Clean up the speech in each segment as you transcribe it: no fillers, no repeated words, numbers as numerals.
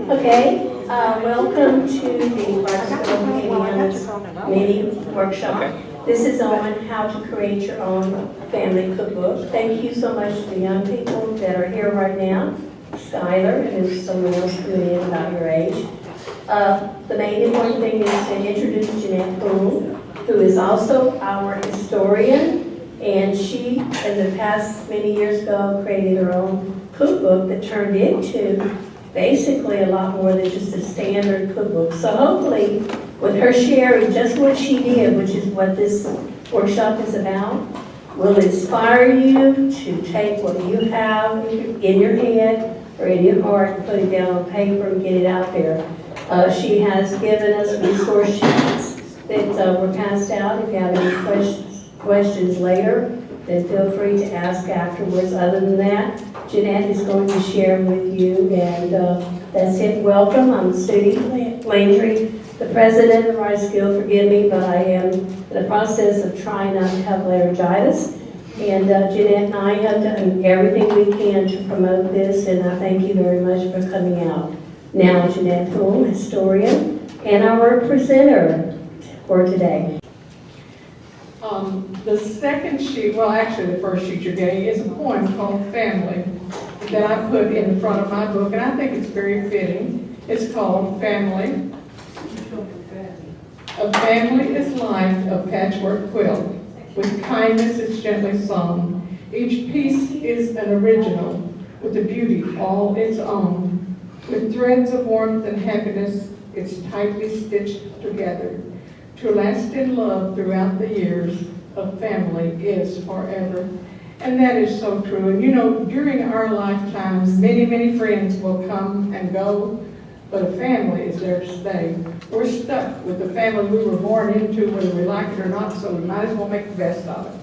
Okay, welcome to the Writers Guild of Acadiana mini workshop. This is on how to create your own family cookbook. Thank you so much to the young people that are here right now. Skylar, and there's someone else coming in about your age. The main important thing is to introduce Jeanette Poole, who is also our historian, and she, in the past many years ago, created her own cookbook that turned into basically a lot more than just a standard cookbook. So hopefully, with her sharing just what she did, which is what this workshop is about, will inspire you to take what you have in your head or in your heart and put it down on paper and get it out there. She has given us resource sheets that were passed out. If you have any questions later, then feel free to ask afterwards. Other than that, Jeanette is going to share with you, and that's it. Welcome. I'm Sudie Landry, the president of Writers Guild. Forgive me, but I am in the process of trying not to have laryngitis. And Jeanette and I have done everything we can to promote this, and I thank you very much for coming out. Now, Jeanette Poole, historian, and our presenter for today. The second sheet, well actually the first sheet you're getting, is a poem called Family that I put in the front of my book, and I think it's very fitting. It's called Family. A family is like a patchwork quilt. With kindness it's gently sewn. Each piece is an original with a beauty all its own. With threads of warmth and happiness, it's tightly stitched together. To last in love throughout the years, a family is forever. And that is so true. And you know, during our lifetimes, many, many friends will come and go, but a family is there to stay. We're stuck with the family we were born into, whether we like it or not, so we might as well make the best of it.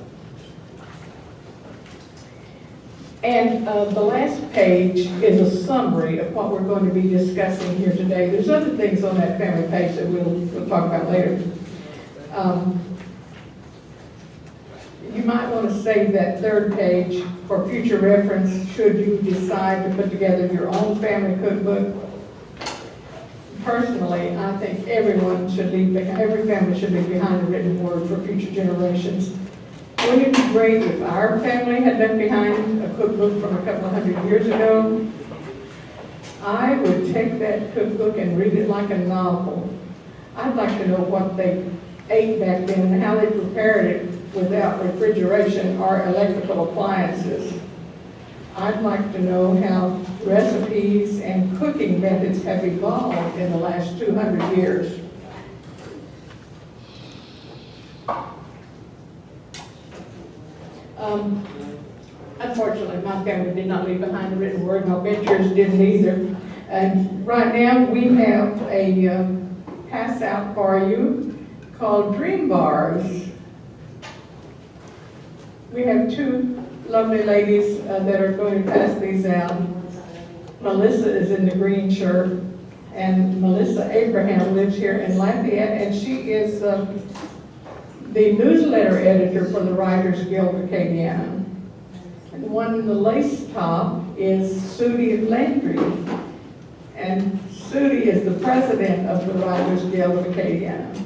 And the last page is a summary of what we're going to be discussing here today. There's other things on that family page that we'll talk about later. You might want to save that third page for future reference should you decide to put together your own family cookbook. Personally, I think every family should leave behind a written word for future generations. Wouldn't it be great if our family had left behind a cookbook from a couple of hundred years ago? I would take that cookbook and read it like a novel. I'd like to know what they ate back then and how they prepared it without refrigeration or electrical appliances. I'd like to know how recipes and cooking methods have evolved in the last 200 years. Unfortunately, my family did not leave behind a written word, and I'll bet yours didn't either. And right now we have a pass out for you called Dream Bars. We have two lovely ladies that are going to pass these out. Melissa is in the green shirt, and Melissa Abraham lives here in Lafayette, and she is the newsletter editor for the Writers Guild of Acadiana. And the one in the lace top is Sudie Landry, and Sudie is the president of the Writers Guild of Acadiana.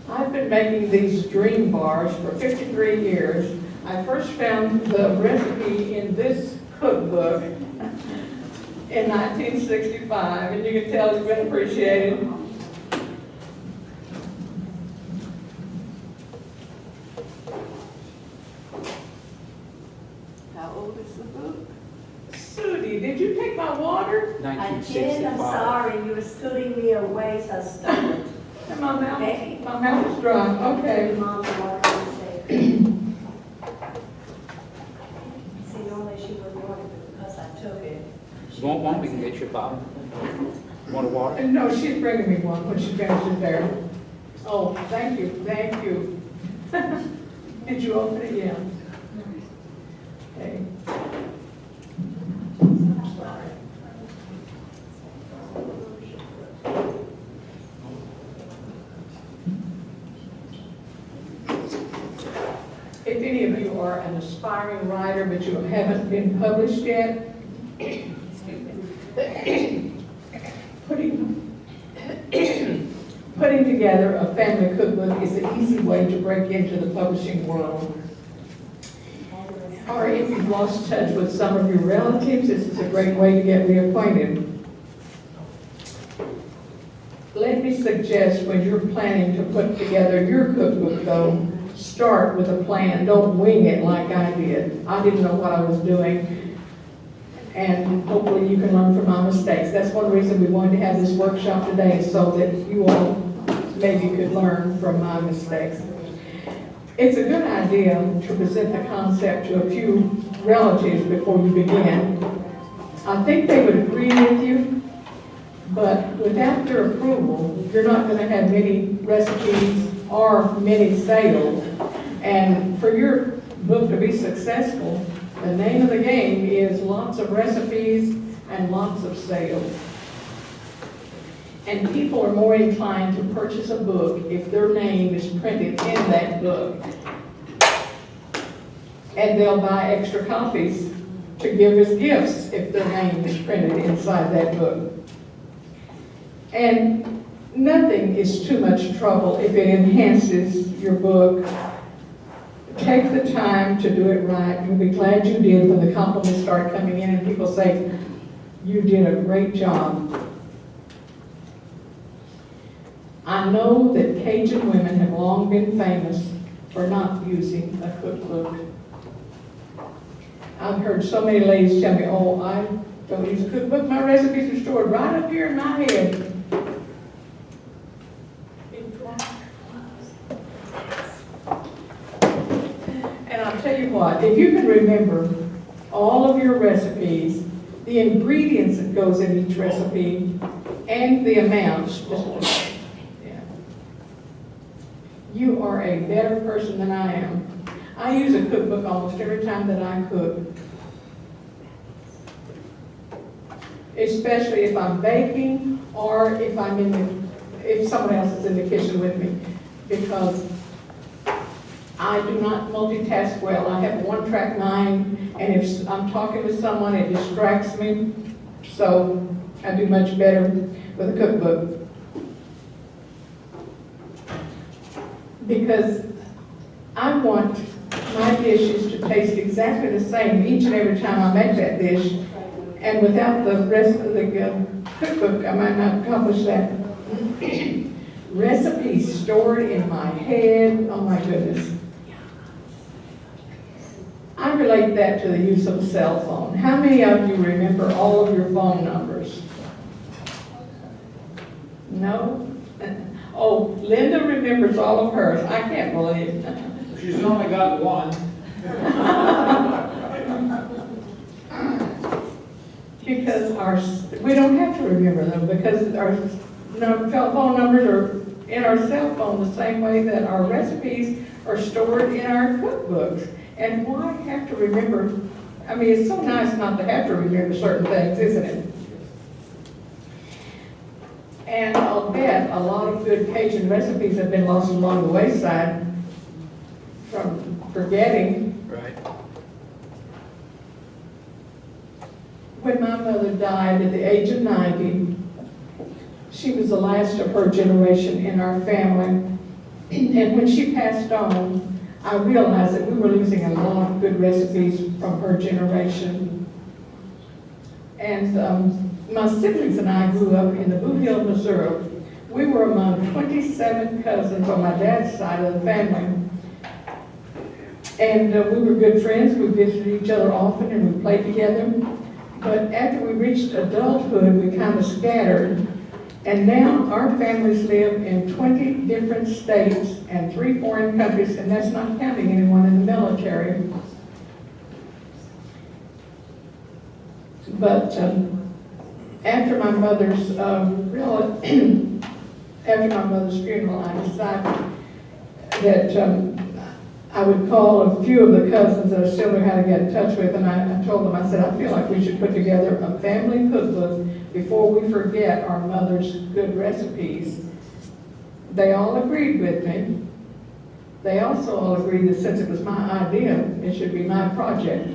I've been making these dream bars for 53 years. I first found the recipe in this cookbook in 1965, and you can tell it's been appreciated. How old is the book? Sudie, did you take my water? I did. I'm sorry. You were scooting me away, so I stumbled. And my mouth is dry. Okay. Mom's water. See, normally she would water, but because I took it. Want we can get you a bottle. Want a water? And no, she's bringing me one when she finishes there. Oh, thank you, thank you. Did you open it? Yeah. Okay. if any of you are an aspiring writer but you haven't been published yet, putting together a family cookbook is an easy way to break into the publishing world. Or if you've lost touch with some of your relatives, this is a great way to get reacquainted. Let me suggest when you're planning to put together your cookbook, though, start with a plan. Don't wing it like I did. I didn't know what I was doing, and hopefully you can learn from my mistakes. That's one reason we wanted to have this workshop today, so that you all maybe could learn from my mistakes. It's a good idea to present the concept to a few relatives before you begin. I think they would agree with you, but without their approval, you're not going to have many recipes or many sales. And for your book to be successful, the name of the game is lots of recipes and lots of sales. And people are more inclined to purchase a book if their name is printed in that book. And they'll buy extra copies to give as gifts if their name is printed inside that book. And nothing is too much trouble if it enhances your book. Take the time to do it right. You'll be glad you did when the compliments start coming in and people say, "You did a great job." I know that Cajun women have long been famous for not using a cookbook. I've heard so many ladies tell me, "Oh, I don't use a cookbook. My recipes are stored right up here in my head." And I'll tell you what, if you can remember all of your recipes, the ingredients that goes in each recipe, and the amounts, you are a better person than I am. I use a cookbook almost every time that I cook. Especially if I'm baking or if if someone else is in the kitchen with me. Because I do not multitask well. I have one-track mind, and if I'm talking with someone, it distracts me. So I do much better with a cookbook. Because I want my dishes to taste exactly the same each and every time I make that dish. And without the rest of the cookbook, I might not accomplish that. Recipes stored in my head, oh my goodness. I relate that to the use of a cell phone. How many of you remember all of your phone numbers? No? Oh, Linda remembers all of hers. I can't believe it. She's only got one. Because we don't have to remember them, because our phone numbers are in our cell phone the same way that our recipes are stored in our cookbooks. And why have to remember? I mean, it's so nice not to have to remember certain things, isn't it? And I'll bet a lot of good Cajun recipes have been lost along the wayside from forgetting. Right. When my mother died at the age of 90, she was the last of her generation in our family. And when she passed on, I realized that we were losing a lot of good recipes from her generation. And my siblings and I grew up in the Boot Hill, Missouri. We were among 27 cousins on my dad's side of the family. And we were good friends. We visited each other often and we played together. But after we reached adulthood, we kind of scattered. And now our families live in 20 different states and 3 foreign countries, and that's not counting anyone in the military. But after my mother's funeral, I decided that I would call a few of the cousins that I still knew how to get in touch with, and I told them, I said, I feel like we should put together a family cookbook before we forget our mother's good recipes. They all agreed with me, They also all agreed that since it was my idea, it should be my project.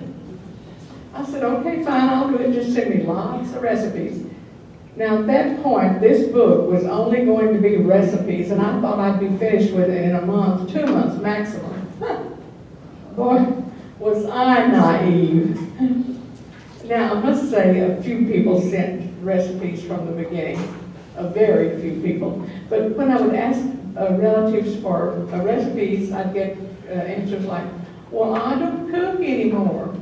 I said, okay, fine, I'll do it, just send me lots of recipes. Now, at that point, this book was only going to be recipes, and I thought I'd be finished with it in a month, 2 months maximum. Boy, was I naive. Now, I must say, a few people sent recipes from the beginning, a very few people. But when I would ask relatives for recipes, I'd get answers like, well, I don't cook anymore.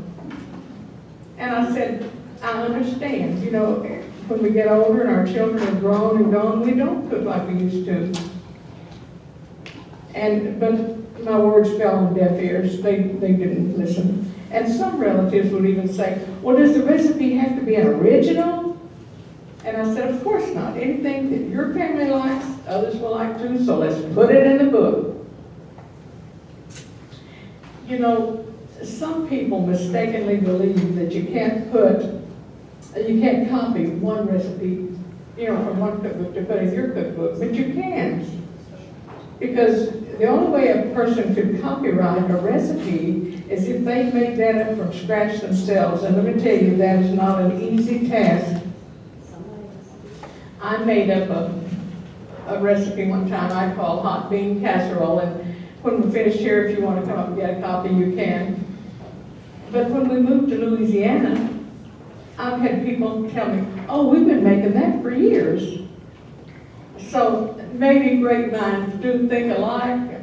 And I said, I understand, you know, when we get older and our children are grown and gone, we don't cook like we used to. But my words fell on deaf ears. They didn't listen. And some relatives would even say, well, does the recipe have to be an original? And I said, of course not. Anything that your family likes, others will like too, so let's put it in the book. You know, some people mistakenly believe that you can't copy one recipe, you know, from one cookbook to put in your cookbook, but you can. Because the only way a person could copyright a recipe is if they made that up from scratch themselves. And let me tell you, that is not an easy task. I made up a recipe one time I called hot bean casserole, and when we're finished here, if you want to come up and get a copy, you can. But when we moved to Louisiana, I've had people tell me, oh, we've been making that for years. So maybe great minds do think alike.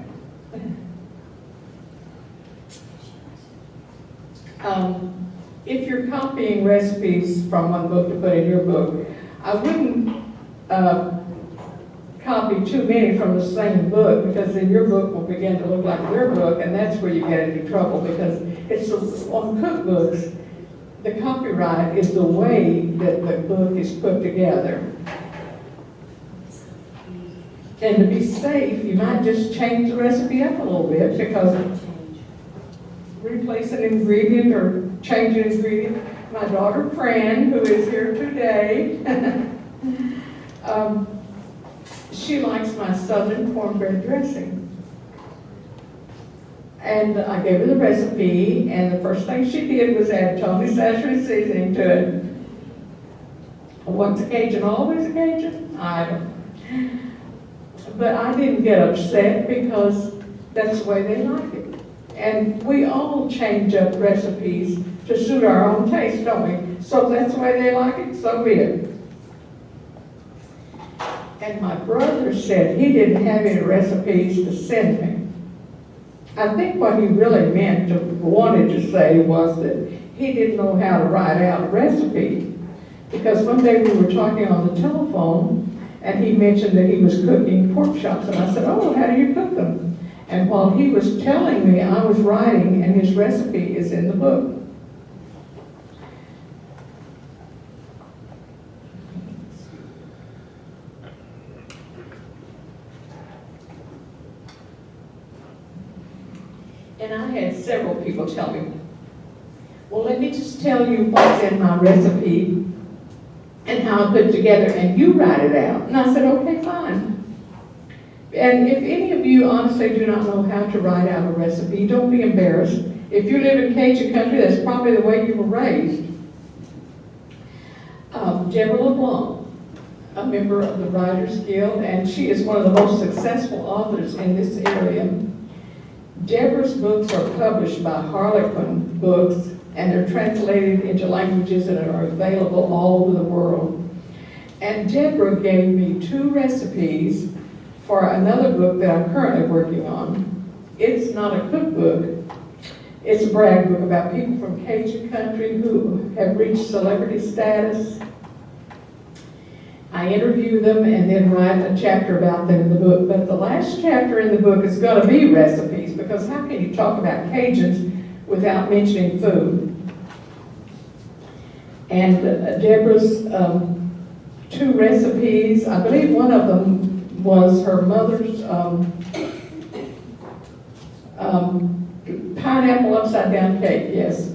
If you're copying recipes from one book to put in your book, I wouldn't copy too many from the same book, because then your book will begin to look like your book, and that's where you get into trouble, because it's on cookbooks, the copyright is the way that the book is put together. And to be safe, you might just change the recipe up a little bit, because replace an ingredient or change an ingredient. My daughter Fran, who is here today, she likes my southern cornbread dressing. And I gave her the recipe, and the first thing she did was add Tony Sassery seasoning to it. What's a Cajun? Always a Cajun? I don't. But I didn't get upset, because that's the way they like it. And we all change up recipes to suit our own taste, don't we? So if that's the way they like it, so be it. And my brother said he didn't have any recipes to send me. I think what he really wanted to say was that he didn't know how to write out a recipe. Because one day we were talking on the telephone, and he mentioned that he was cooking pork chops, and I said, oh, how do you cook them? And while he was telling me, I was writing, and his recipe is in the book. And I had several people tell me, well, let me just tell you what's in my recipe and how I put it together, and you write it out. And I said, okay, fine. And if any of you honestly do not know how to write out a recipe, don't be embarrassed. If you live in Cajun country, that's probably the way you were raised. Deborah LeBlanc, a member of the Writers Guild, and she is one of the most successful authors in this area. Deborah's books are published by Harlequin Books, and they're translated into languages that are available all over the world. And Deborah gave me 2 recipes for another book that I'm currently working on. It's not a cookbook. It's a brag book about people from Cajun country who have reached celebrity status. I interview them and then write a chapter about them in the book. But the last chapter in the book is going to be recipes, because how can you talk about Cajuns without mentioning food? And Deborah's 2 recipes, I believe one of them was her mother's pineapple upside down cake, yes.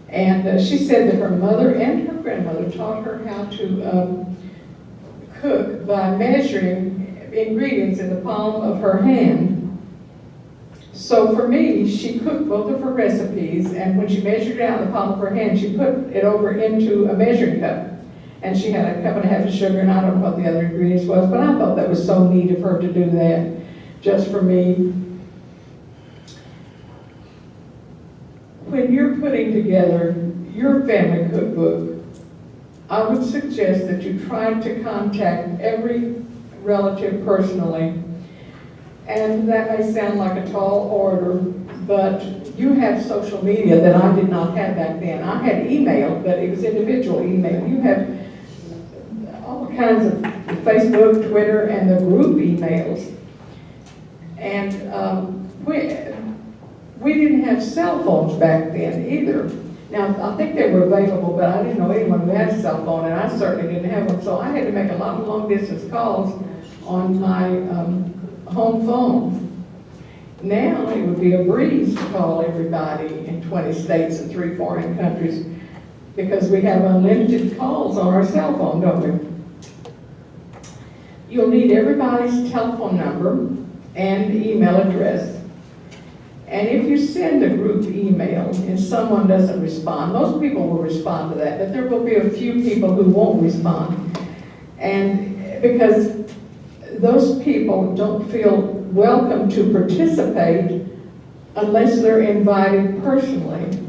And she said that her mother and her grandmother taught her how to cook by measuring ingredients in the palm of her hand. So for me, she cooked both of her recipes, and when she measured it out in the palm of her hand, she put it over into a measuring cup. And she had a cup and a half of sugar, and I don't know what the other ingredients was, but I thought that was so neat of her to do that, just for me. When you're putting together your family cookbook, I would suggest that you try to contact every relative personally. And that may sound like a tall order, but you have social media that I did not have back then. I had email, but it was individual email. You have all kinds of Facebook, Twitter, and the group emails. And we didn't have cell phones back then either. Now, I think they were available, but I didn't know anyone who had a cell phone, and I certainly didn't have one. So I had to make a lot of long-distance calls on my home phone. Now, it would be a breeze to call everybody in 20 states and 3 foreign countries because we have unlimited calls on our cell phone, don't we? You'll need everybody's telephone number and email address. And if you send a group email and someone doesn't respond, most people will respond to that, but there will be a few people who won't respond. And because those people don't feel welcome to participate unless they're invited personally.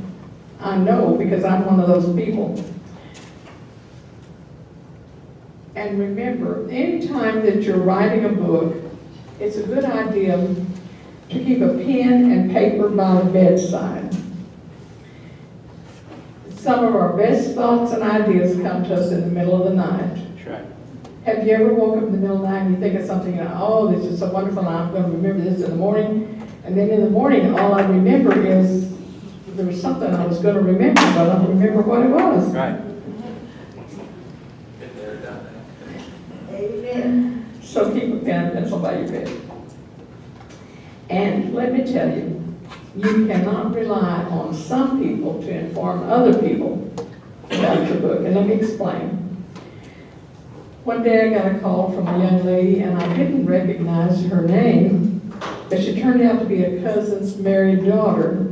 I know because I'm one of those people. And remember, anytime that you're writing a book, it's a good idea to keep a pen and paper by the bedside. Some of our best thoughts and ideas come to us in the middle of the night. That's right. Have you ever woke up in the middle of the night and you think of something, oh, this is so wonderful, and I'm going to remember this in the morning, and then in the morning, all I remember is there was something I was going to remember, but I don't remember what it was. Right. Amen. So keep a pen and pencil by your bed. And let me tell you, you cannot rely on some people to inform other people about your book. And let me explain. One day I got a call from a young lady, and I didn't recognize her name, but she turned out to be a cousin's married daughter.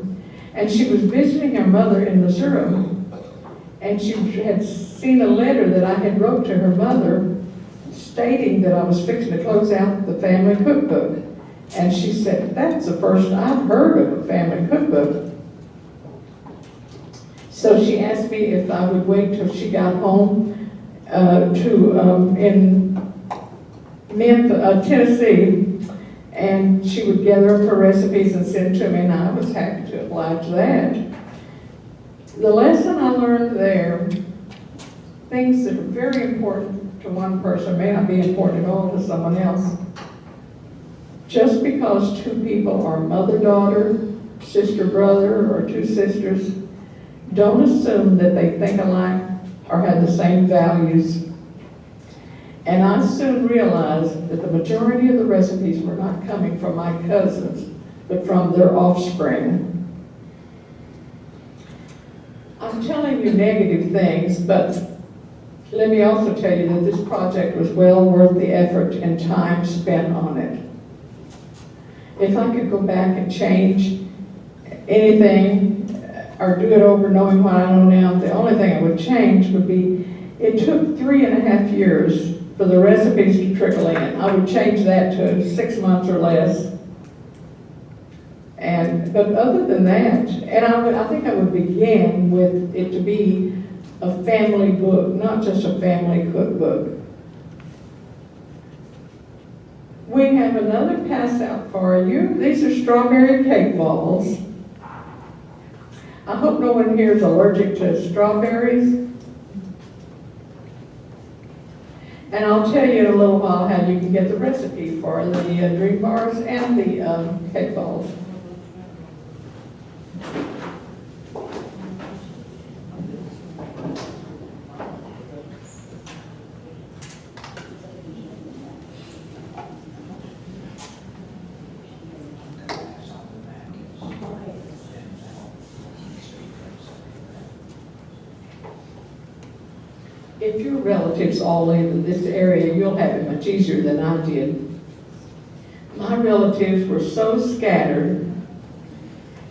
And she was visiting her mother in Missouri, and she had seen a letter that I had wrote to her mother stating that I was fixing to close out the family cookbook. And she said, that's the first I've heard of a family cookbook. So she asked me if I would wait till she got home in Memphis, Tennessee, and she would gather up her recipes and send to me, and I was happy to oblige that. The lesson I learned there, things that are very important to one person may not be important at all to someone else. Just because two people are mother-daughter, sister-brother, or two sisters, don't assume that they think alike or have the same values. And I soon realized that the majority of the recipes were not coming from my cousins, but from their offspring. I'm telling you negative things, but let me also tell you that this project was well worth the effort and time spent on it. If I could go back and change anything or do it over knowing what I know now, the only thing I would change would be, it took 3.5 years for the recipes to trickle in. I would change that to 6 months or less. But other than that, and I think I would begin with it to be a family book, not just a family cookbook. We have another pass out for you. These are strawberry cake balls. I hope no one here is allergic to strawberries. And I'll tell you in a little while how you can get the recipe for the drink bars and the cake balls. If your relatives all live in this area, you'll have it much easier than I did. My relatives were so scattered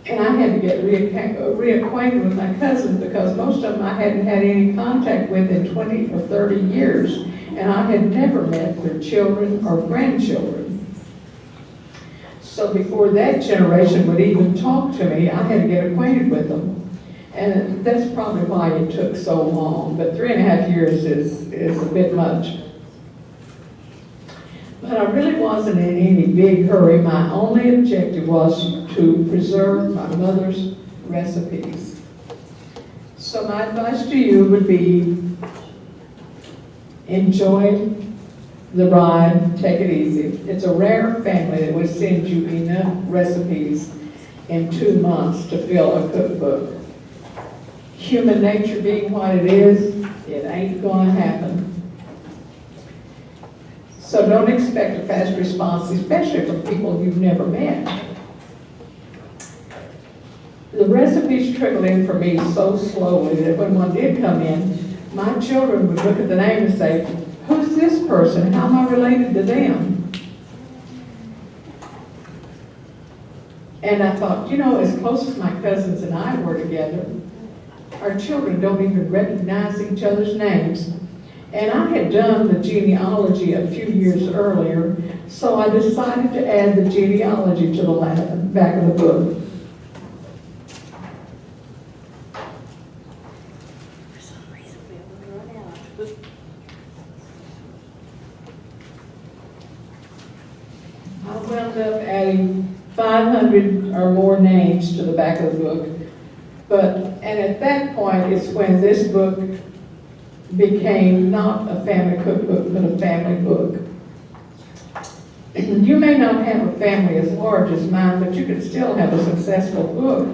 And I had to get reacquainted with my cousins because most of them I hadn't had any contact with in 20 or 30 years. And I had never met their children or grandchildren. So before that generation would even talk to me, I had to get acquainted with them. And that's probably why it took so long, but 3.5 years is a bit much. But I really wasn't in any big hurry. My only objective was to preserve my mother's recipes. So my advice to you would be, enjoy the ride, take it easy. It's a rare family that would send you enough recipes in 2 months to fill a cookbook. Human nature being what it is, it ain't gonna happen. So don't expect a fast response, especially from people you've never met. The recipes trickled in for me so slowly that when one did come in, my children would look at the name and say, "Who's this person? How am I related to them?" And I thought, you know, as close as my cousins and I were together, our children don't even recognize each other's names. And I had done the genealogy a few years earlier, so I decided to add the genealogy to the back of the book. For some reason, we run out. I wound up adding 500 or more names to the back of the book. And at that point, it's when this book became not a family cookbook, but a family book. You may not have a family as large as mine, but you can still have a successful book.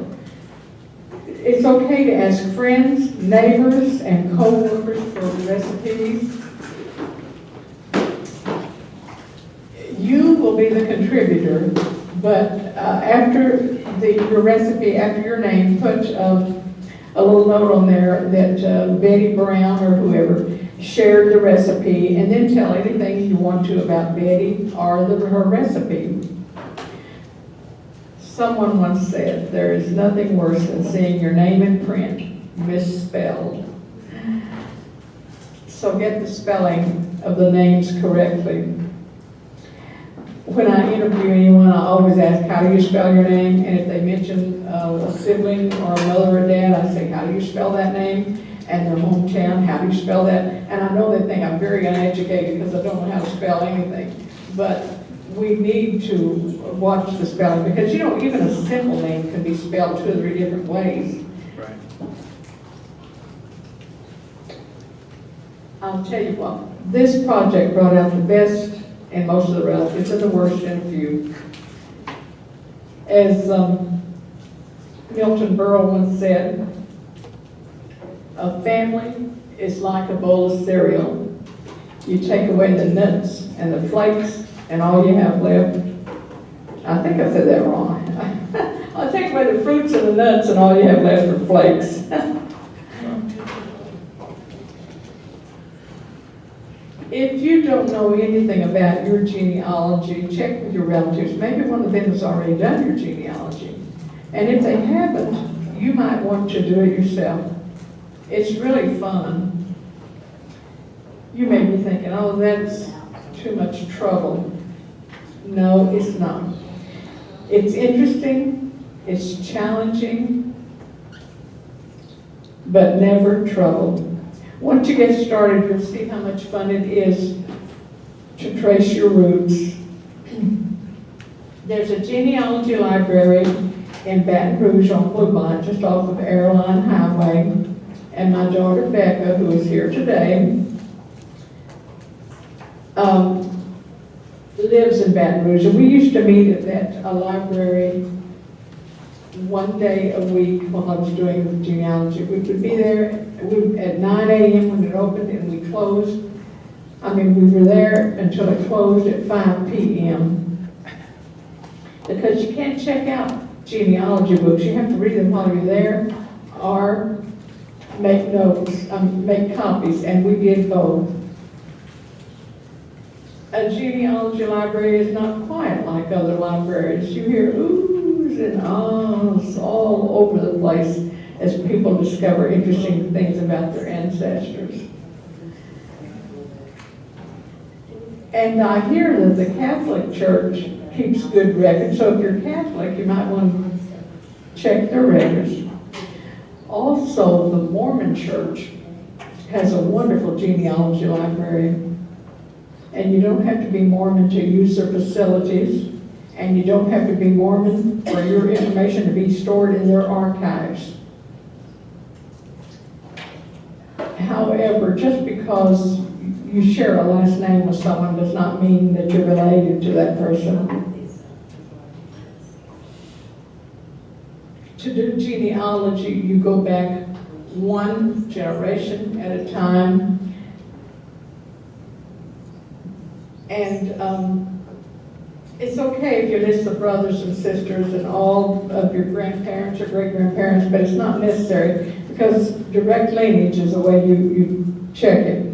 It's okay to ask friends, neighbors, and co-workers for recipes. You will be the contributor, but after your recipe, after your name, put a little note on there that Betty Brown or whoever shared the recipe, and then tell anything you want to about Betty or her recipe. Someone once said, there is nothing worse than seeing your name in print misspelled. So get the spelling of the names correctly. When I interview anyone, I always ask, how do you spell your name? And if they mention a sibling or a mother or dad, I say, how do you spell that name? And their hometown, how do you spell that? And I know they think I'm very uneducated because I don't know how to spell anything. But we need to watch the spelling because, you know, even a simple name can be spelled 2 or 3 different ways. Right. I'll tell you what, this project brought out the best in most of the relatives and the worst in a few. As Milton Berle once said, a family is like a bowl of cereal. You take away the nuts and the flakes and all you have left. I think I said that wrong. I'll take away the fruits and the nuts and all you have left are flakes. If you don't know anything about your genealogy, check with your relatives. Maybe one of them has already done your genealogy. And if they haven't, you might want to do it yourself. It's really fun. You may be thinking, oh, that's too much trouble. No, it's not. It's interesting, it's challenging, but never trouble. Once you get started, you'll see how much fun it is to trace your roots. There's a genealogy library in Baton Rouge on Bluebonnet, just off of Airline Highway. And my daughter Becca, who is here today, lives in Baton Rouge. And we used to meet at that library one day a week while I was doing the genealogy. We would be there at 9 a.m. when it opened, and we closed. We were there until it closed at 5 p.m. Because you can't check out genealogy books. You have to read them while you're there or make notes, make copies, and we did both. A genealogy library is not quiet like other libraries. You hear oohs and ahs all over the place as people discover interesting things about their ancestors. And I hear that the Catholic Church keeps good records, so if you're Catholic, you might want to check their records. Also, the Mormon Church has a wonderful genealogy library, and you don't have to be Mormon to use their facilities, and you don't have to be Mormon for your information to be stored in their archives. However, just because you share a last name with someone does not mean that you're related to that person. To do genealogy, you go back one generation at a time, and it's okay if you list the brothers and sisters and all of your grandparents or great-grandparents, but it's not necessary because direct lineage is the way you check it.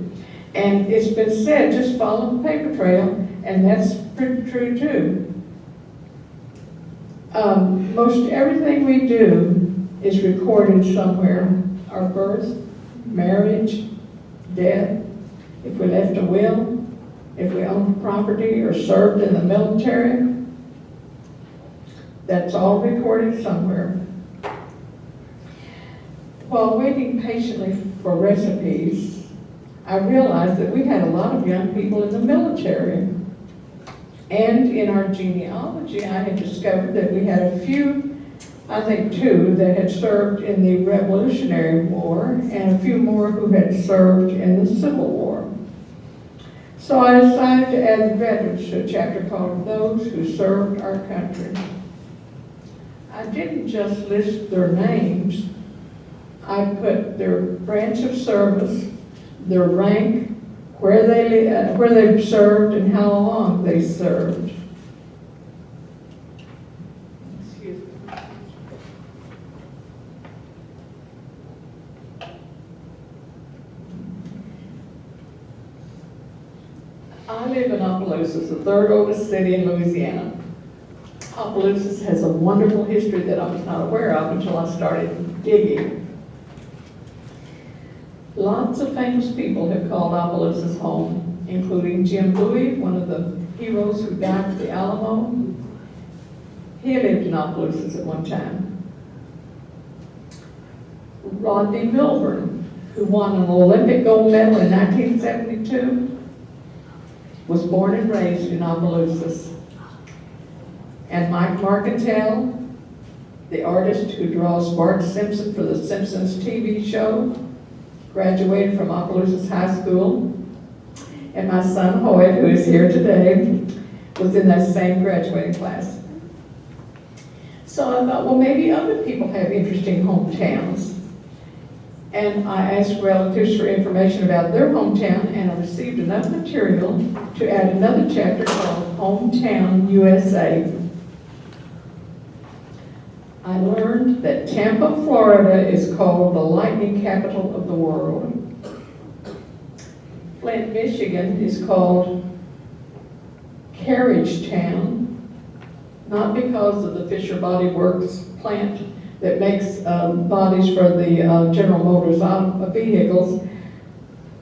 And it's been said, just follow the paper trail, and that's pretty true too. Most everything we do is recorded somewhere. Our birth, marriage, death, if we left a will, if we owned property or served in the military, that's all recorded somewhere. While waiting patiently for recipes, I realized that we had a lot of young people in the military. And in our genealogy, I had discovered that we had a few, I think 2, that had served in the Revolutionary War, and a few more who had served in the Civil War. So I decided to add the veterans to a chapter called Those Who Served Our Country. I didn't just list their names. I put their branch of service, their rank, where they served, and how long they served. Excuse me. I live in Opelousas, the 3rd oldest city in Louisiana. Opelousas has a wonderful history that I was not aware of until I started digging. Lots of famous people have called Opelousas home, including Jim Bowie, one of the heroes who died at the Alamo. He lived in Opelousas at one time. Rodney Milburn, who won an Olympic gold medal in 1972, was born and raised in Opelousas. And Mike Marcantel, the artist who draws Bart Simpson for the Simpsons TV show, graduated from Opelousas High School. And my son Hoyt, who is here today, was in that same graduating class. So I thought, well, maybe other people have interesting hometowns. And I asked relatives for information about their hometown, and I received enough material to add another chapter called Hometown USA. I learned that Tampa, Florida is called the lightning capital of the world. Flint, Michigan is called Carriage Town, not because of the Fisher Body Works plant that makes bodies for the General Motors vehicles,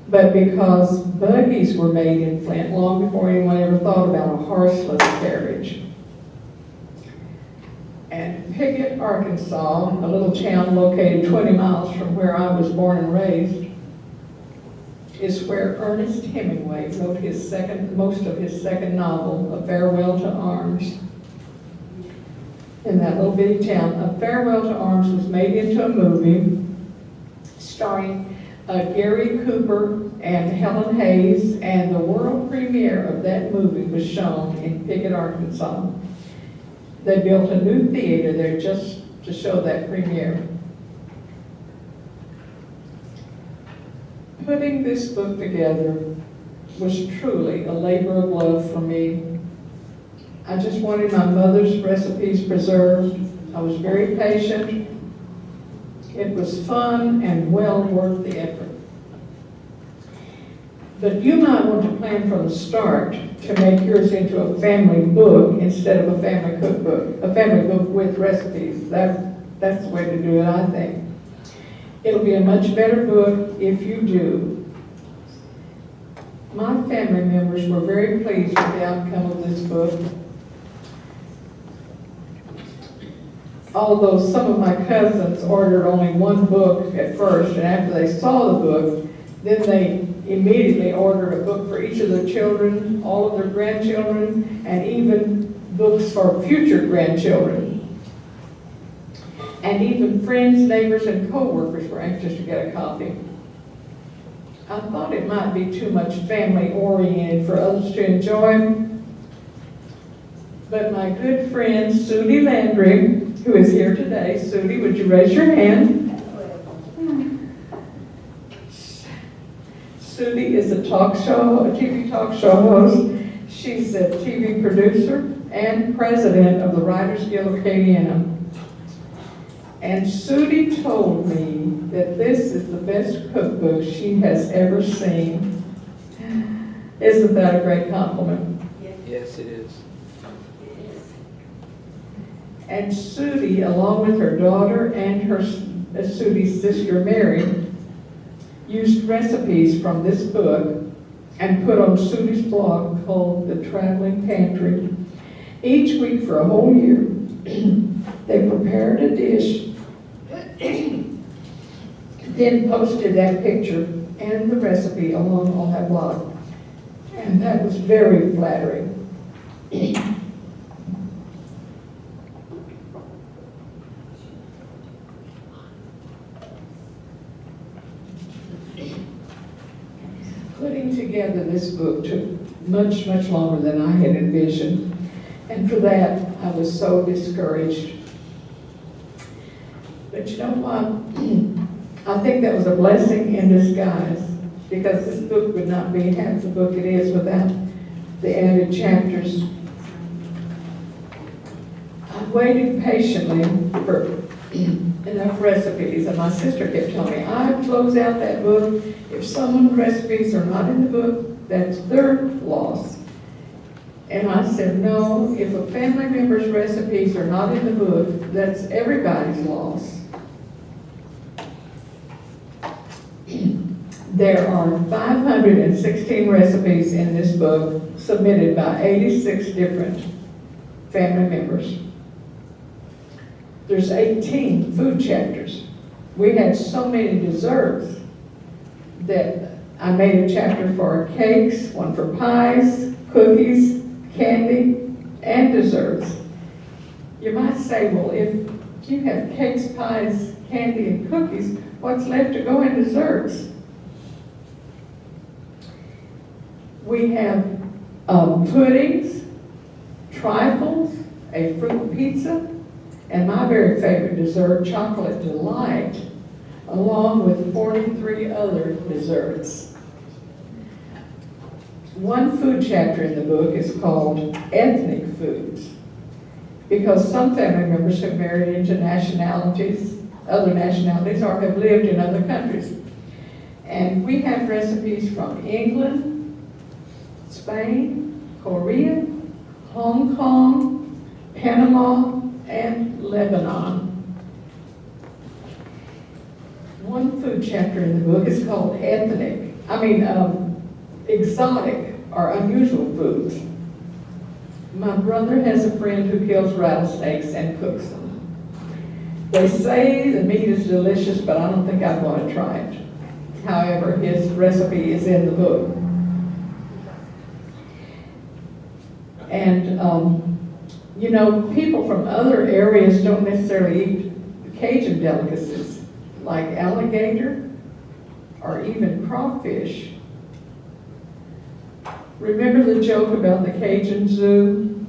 but because buggies were made in Flint long before anyone ever thought about a horseless carriage. And Pickett, Arkansas, a little town located 20 miles from where I was born and raised, is where Ernest Hemingway wrote most of his second novel, A Farewell to Arms. In that little bitty town, A Farewell to Arms was made into a movie starring Gary Cooper and Helen Hayes, and the world premiere of that movie was shown in Pickett, Arkansas. They built a new theater there just to show that premiere. Putting this book together was truly a labor of love for me. I just wanted my mother's recipes preserved. I was very patient. It was fun and well worth the effort. But you might want to plan from the start to make yours into a family book instead of a family cookbook, a family book with recipes. That's the way to do it, I think. It'll be a much better book if you do. My family members were very pleased with the outcome of this book. Although some of my cousins ordered only one book at first, and after they saw the book, then they immediately ordered a book for each of their children, all of their grandchildren, and even books for future grandchildren. And even friends, neighbors, and co-workers were anxious to get a copy. I thought it might be too much family-oriented for others to enjoy, but my good friend Sudie Landry, who is here today. Sudie, would you raise your hand? Sudie is a TV talk show host. She's a TV producer and president of the Writers Guild of Acadiana. And Sudie told me that this is the best cookbook she has ever seen. Isn't that a great compliment? Yes, it is. And Sudie, along with her daughter and Sudie's sister Mary, used recipes from this book and put on Sudie's blog called The Traveling Pantry. Each week for a whole year, they prepared a dish, then posted that picture and the recipe along on that blog. And that was very flattering. Putting together this book took much, much longer than I had envisioned, and for that I was so discouraged. But you know what? I think that was a blessing in disguise, because this book would not be half the book it is without the added chapters. I waited patiently for enough recipes, and my sister kept telling me, I'd close out that book. If someone's recipes are not in the book, that's their loss. And I said, no, if a family member's recipes are not in the book, that's everybody's loss. There are 516 recipes in this book submitted by 86 different family members. There's 18 food chapters. We had so many desserts that I made a chapter for cakes, one for pies, cookies, candy, and desserts. You might say, well, if you have cakes, pies, candy, and cookies, what's left to go in desserts? We have puddings, trifles, a fruit pizza, and my very favorite dessert, chocolate delight, along with 43 other desserts. One food chapter in the book is called Ethnic Foods, because some family members have married into other nationalities, or have lived in other countries. And we have recipes from England, Spain, Korea, Hong Kong, Panama, and Lebanon. One food chapter in the book is called exotic or unusual foods. My brother has a friend who kills rattlesnakes and cooks them. They say the meat is delicious, but I don't think I'd want to try it. However, his recipe is in the book. And people from other areas don't necessarily eat Cajun delicacies like alligator or even crawfish. Remember the joke about the Cajun zoo?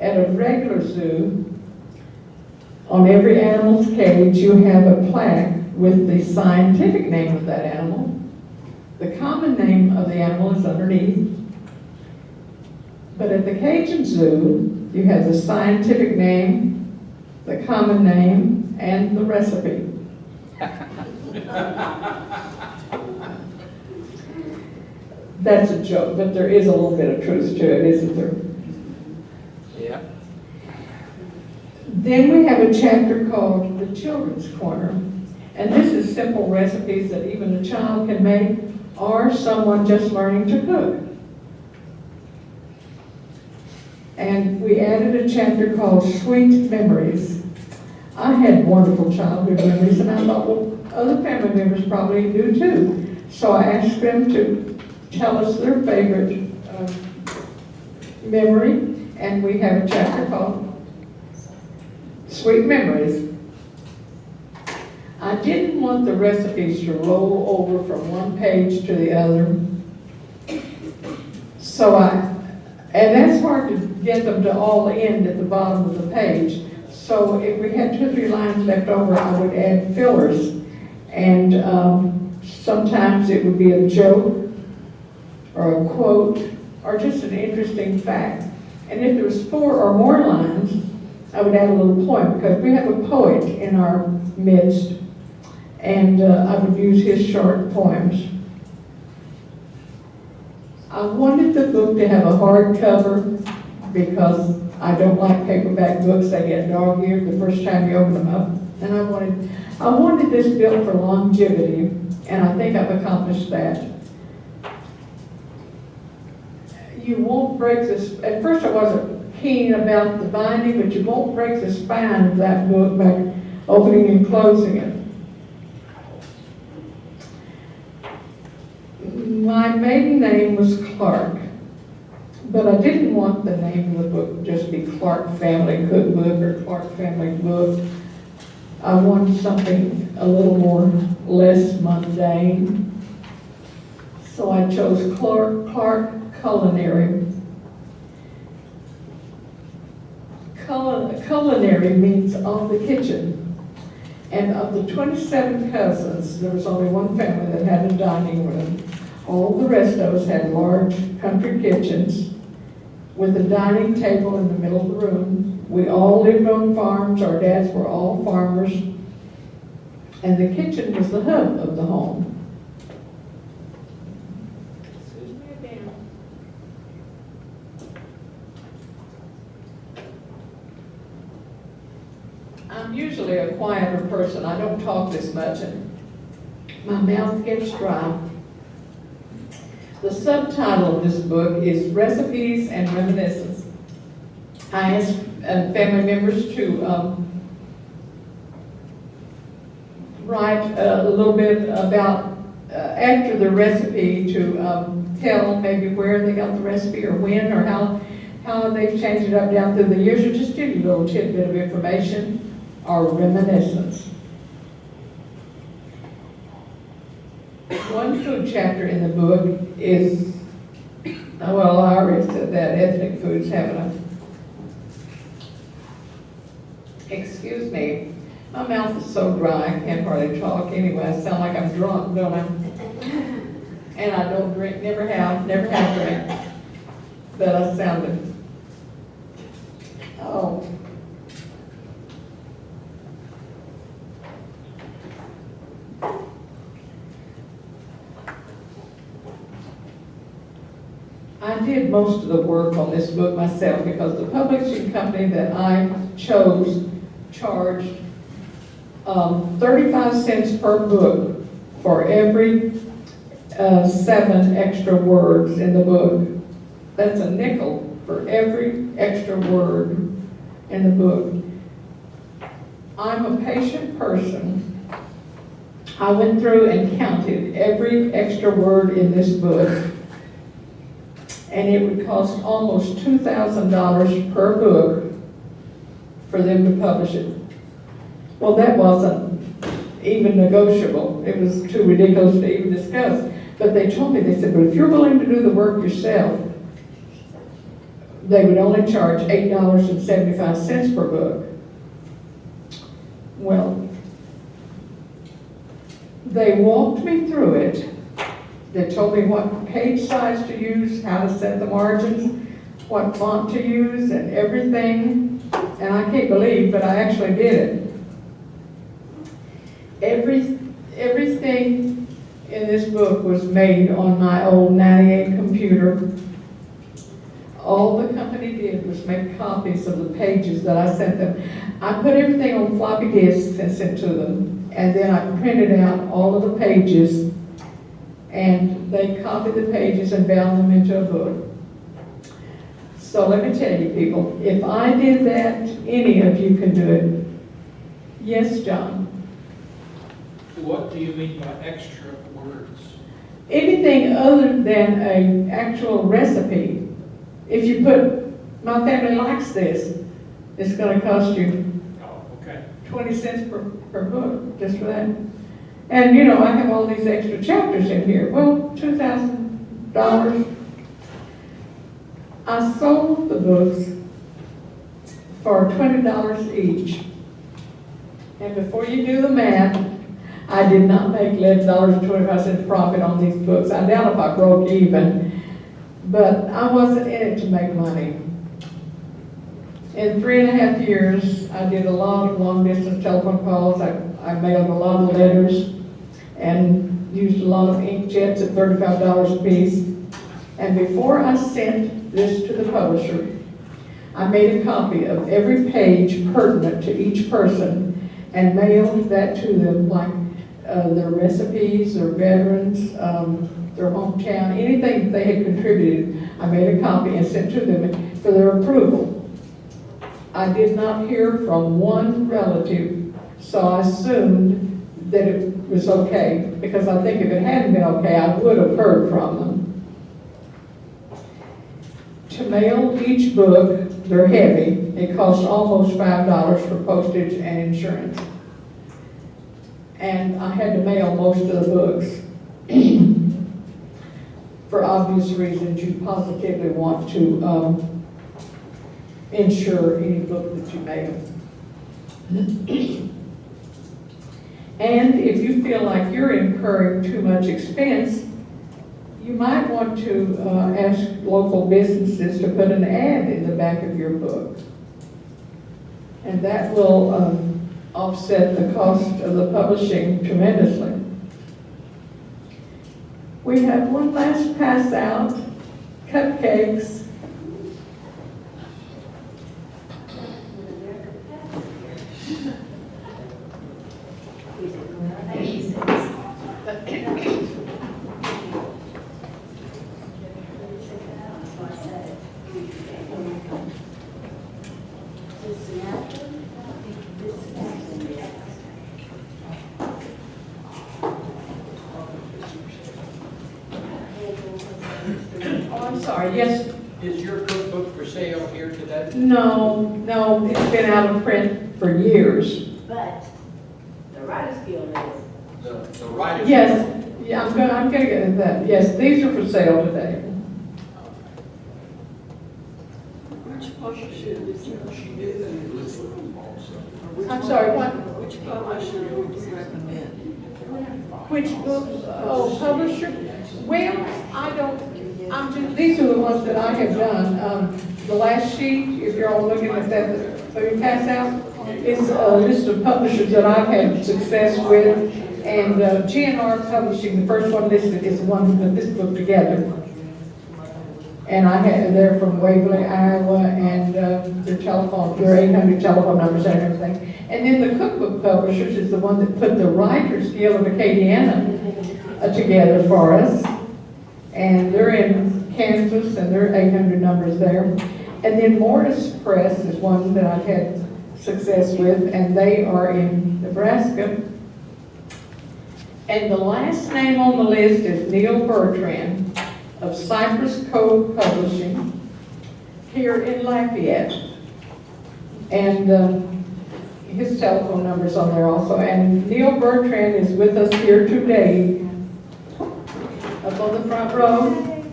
At a regular zoo, on every animal's cage you have a plaque with the scientific name of that animal. The common name of the animal is underneath. But at the Cajun Zoo, you have the scientific name, the common name, and the recipe. That's a joke, but there is a little bit of truth to it, isn't there? Yeah. Then we have a chapter called The Children's Corner. And this is simple recipes that even a child can make, or someone just learning to cook. And we added a chapter called Sweet Memories. I had wonderful childhood memories, and I thought, well, other family members probably do too. So I asked them to tell us their favorite memory, and we have a chapter called Sweet Memories. I didn't want the recipes to roll over from one page to the other. And that's hard to get them to all end at the bottom of the page. So if we had 2 or 3 lines left over, I would add fillers. And sometimes it would be a joke or a quote or just an interesting fact. And if there was 4 or more lines, I would add a little poem, because we have a poet in our midst, and I would use his short poems. I wanted the book to have a hardcover because I don't like paperback books. They get dog-eared the first time you open them up. And I wanted this built for longevity, and I think I've accomplished that. You won't break this. At first I wasn't keen about the binding, but you won't break the spine of that book by opening and closing it. My maiden name was Clark, but I didn't want the name of the book to just be Clark Family Cookbook or Clark Family Book. I wanted something a little more less mundane. So I chose Clark Culinary. Culinary means on the kitchen. And of the 27 cousins, there was only one family that had a dining room. All the rest of us had large country kitchens with a dining table in the middle of the room. We all lived on farms. Our dads were all farmers. And the kitchen was the hub of the home. I'm usually a quieter person. I don't talk this much, and my mouth gets dry. The subtitle of this book is Recipes and Reminiscence. I asked family members to write a little bit about, after the recipe, to tell maybe where they got the recipe or when or how they've changed it up down through the years, or just give you a little tidbit of information or reminiscence. One food chapter in the book is, well, I already said that, ethnic foods, haven't I? Excuse me, my mouth is so dry I can't hardly talk anyway. I sound like I'm drunk, don't I? And I don't drink, never have drank, but I sounded, oh. I did most of the work on this book myself because the publishing company that I chose charged 35 cents per book for every 7 extra words in the book. That's a nickel for every extra word in the book. I'm a patient person. I went through and counted every extra word in this book, and it would cost almost $2,000 per book for them to publish it. Well, that wasn't even negotiable. It was too ridiculous to even discuss. But they told me, they said, but if you're willing to do the work yourself, they would only charge $8.75 per book. Well, they walked me through it. They told me what page size to use, how to set the margins, what font to use, and everything. And I can't believe, but I actually did it. Everything in this book was made on my old 98 computer. All the company did was make copies of the pages that I sent them. I put everything on floppy disks and sent to them, and then I printed out all of the pages, and they copied the pages and bound them into a book. So let me tell you, people, if I did that, any of you can do it. Yes, John? What do you mean by extra words? Anything other than an actual recipe. If you put, my family likes this, it's going to cost you Oh, okay. 20 cents per book, just for that. And, you know, I have all these extra chapters in here. Well, $2,000. I sold the books for $20 each. And before you do the math, I did not make $11.25 profit on these books. I doubt if I broke even, but I wasn't in it to make money. In 3.5 years, I did a lot of long-distance telephone calls. I mailed a lot of letters and used a lot of inkjets at $35 a piece. And before I sent this to the publisher, I made a copy of every page pertinent to each person and mailed that to them, like their recipes, their veterans, their hometown, anything they had contributed. I made a copy and sent to them for their approval. I did not hear from one relative, so I assumed that it was okay, because I think if it hadn't been okay, I would have heard from them. To mail each book, they're heavy. It costs almost $5 for postage and insurance. And I had to mail most of the books. For obvious reasons, you positively want to insure any book that you mail. And if you feel like you're incurring too much expense, you might want to ask local businesses to put an ad in the back of your book. And that will offset the cost of the publishing tremendously. We have one last pass out, cupcakes. Sorry, yes. Is your cookbook for sale here today? No, it's been out of print for years. But the Writers Guild is. The Writers. Yes, yeah, I'm gonna get into that. Yes, these are for sale today. Which publisher is I'm sorry, what? Which publisher would you recommend? Which books? Oh, publisher? Well, these are the ones that I have done. The last sheet, if you're all looking at that, so you pass out, is a list of publishers that I've had success with. And GNR Publishing, the first one listed, is the one that put this book together. And they're from Waverly, Iowa, and their 800 telephone numbers and everything. And then the Cookbook Publishers is the one that put the Writers Guild of Acadiana together for us. And they're in Kansas, and their 800 numbers there. And then Morris Press is one that I've had success with, and they are in Nebraska. And the last name on the list is Neil Bertrand of Cypress Cove Publishing here in Lafayette. And his telephone number's on there also. And Neil Bertrand is with us here today, up on the front row.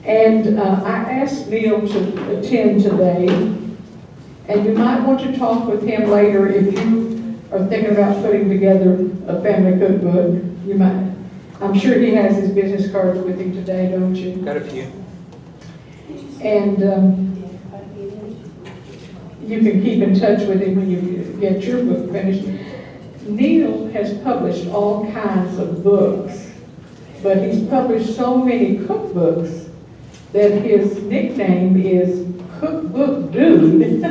And I asked Neil to attend today. And you might want to talk with him later if you are thinking about putting together a family cookbook. You might. I'm sure he has his business cards with him today, don't you? Got a few. And you can keep in touch with him when you get your book finished. Neil has published all kinds of books, but he's published so many cookbooks that his nickname is Cookbook Dude.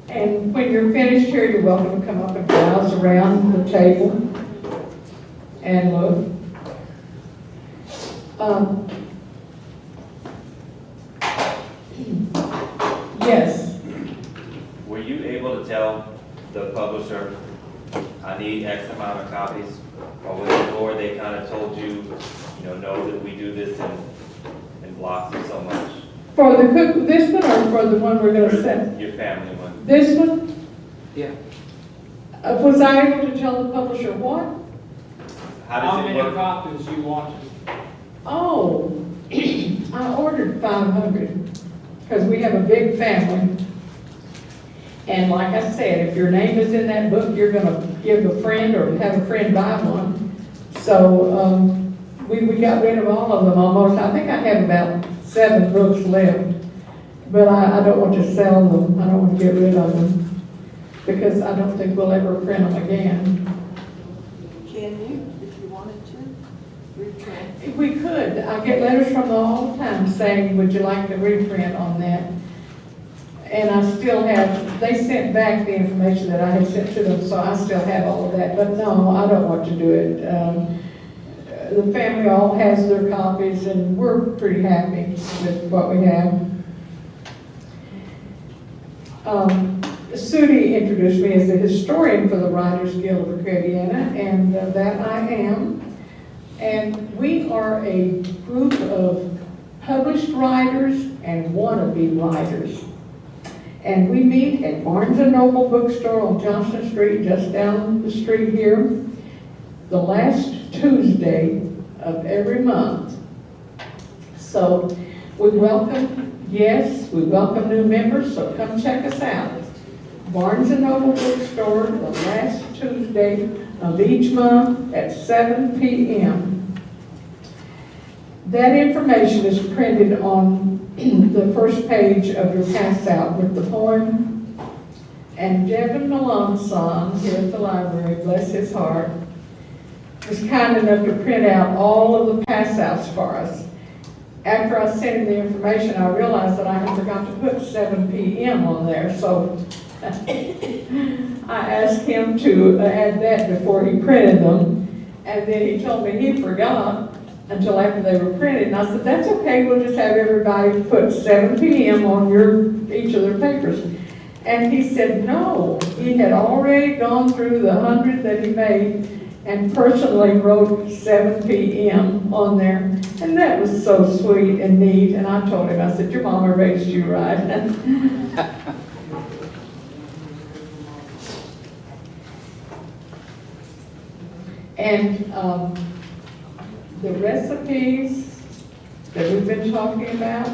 And when you're finished here, you're welcome to come up and browse around the table and look. Yes. Were you able to tell the publisher, I need X amount of copies? Or was it before they kind of told you, know that we do this in blocks of so much? For the cook, this one or for the one we're going to send? Your family one. This one? Yeah. Was I able to tell the publisher what? How How does it many work? copies you wanted? Oh, I ordered 500 because we have a big family. And like I said, if your name is in that book, you're going to give a friend or have a friend buy one. So we got rid of all of them almost. I think I have about 7 books left. But I don't want to sell them. I don't want to get rid of them because I don't think we'll ever print them again. Can you, if you wanted to, reprint? We could. I get letters from them all the time saying, would you like to reprint on that? And I still have, they sent back the information that I had sent to them, so I still have all of that. But no, I don't want to do it. The family all has their copies, and we're pretty happy with what we have. Sudi introduced me as the historian for the Writers Guild of Acadiana, and that I am. And we are a group of published writers and wannabe writers. And we meet at Barnes & Noble bookstore on Johnson Street, just down the street here, the last Tuesday of every month. So we welcome new members, so come check us out. Barnes & Noble bookstore, the last Tuesday of each month at 7 p.m. That information is printed on the first page of your pass out with the poem. And Devin Melanson here at the library, bless his heart, was kind enough to print out all of the pass outs for us. After I sent him the information, I realized that I had forgot to put 7 p.m. on there, so I asked him to add that before he printed them, and then he told me he forgot until after they were printed, and I said, that's okay, we'll just have everybody put 7 p.m. on each of their papers. And he said no, he had already gone through the 100 that he made and personally wrote 7 p.m. on there, and that was so sweet and neat. And I told him, I said, your mama raised you right. And the recipes that we've been talking about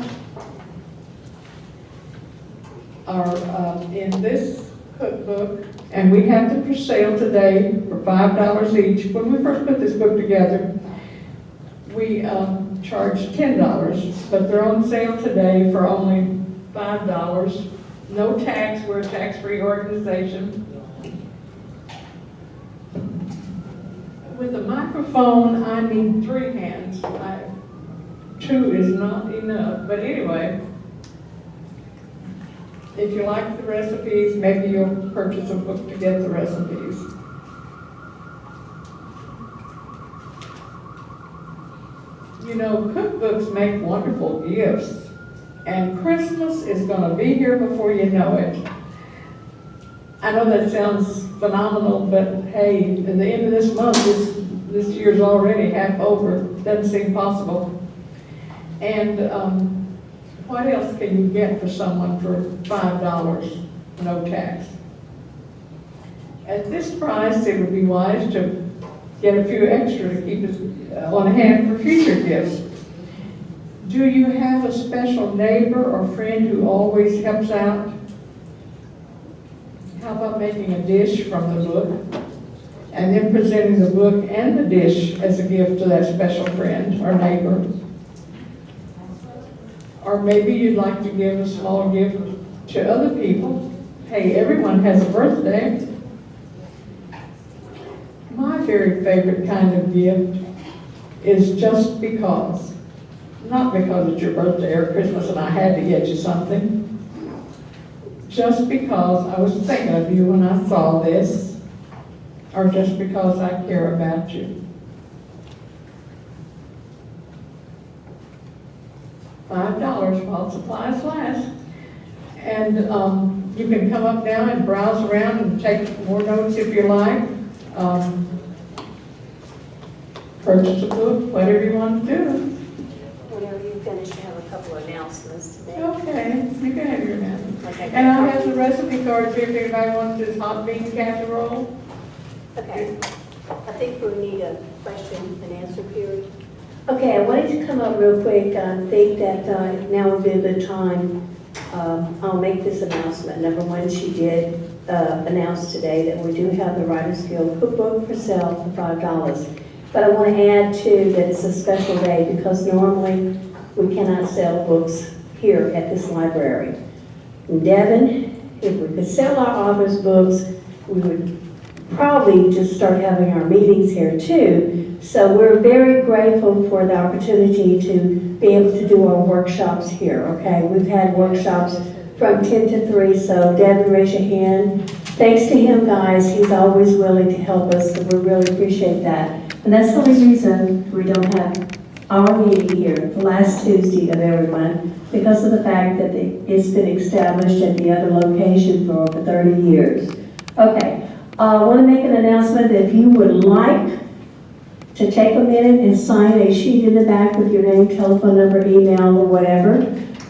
are in this cookbook, and we have them for sale today for $5 each. When we first put this book together, we charged $10, but they're on sale today for only $5. No tax, we're a tax-free organization. With a microphone, I need 3 hands. 2 is not enough, but anyway, if you like the recipes, maybe you'll purchase a book to get the recipes. You know, cookbooks make wonderful gifts, and Christmas is going to be here before you know it. I know that sounds phenomenal, but hey, at the end of this month, this year's already half over. Doesn't seem possible. And what else can you get for someone for $5, no tax? At this price, it would be wise to get a few extra to keep us on hand for future gifts. Do you have a special neighbor or friend who always helps out? How about making a dish from the book and then presenting the book and the dish as a gift to that special friend or neighbor? Or maybe you'd like to give a small gift to other people. Hey, everyone has a birthday. My very favorite kind of gift is just because. Not because it's your birthday or Christmas and I had to get you something. Just because I was thinking of you when I saw this, or just because I care about you. $5 while supplies last. And you can come up now and browse around and take more notes if you like. Purchase a book, whatever you want to do. Whenever you finish, I have a couple of announcements to make. Okay, you can have your announcement. Okay. And I have the recipe cards here if anybody wants this hot bean casserole. Okay, I think we need a question and answer period. Okay, I wanted to come up real quick. I think that now would be a good time. I'll make this announcement. Number one, she did announce today that we do have the Writers Guild Cookbook for sale for $5. But I want to add too that it's a special day because normally we cannot sell books here at this library. In Devon, if we could sell our authors' books, we would probably just start having our meetings here too. So we're very grateful for the opportunity to be able to do our workshops here, okay? We've had workshops from 10 to 3, so Devin, raise your hand. Thanks to him, guys, he's always willing to help us, so we really appreciate that. And that's the only reason we don't have our meeting here the last Tuesday of every month, because of the fact that it's been established at the other location for over 30 years. Okay, I want to make an announcement that if you would like to take a minute and sign a sheet in the back with your name, telephone number, email, or whatever,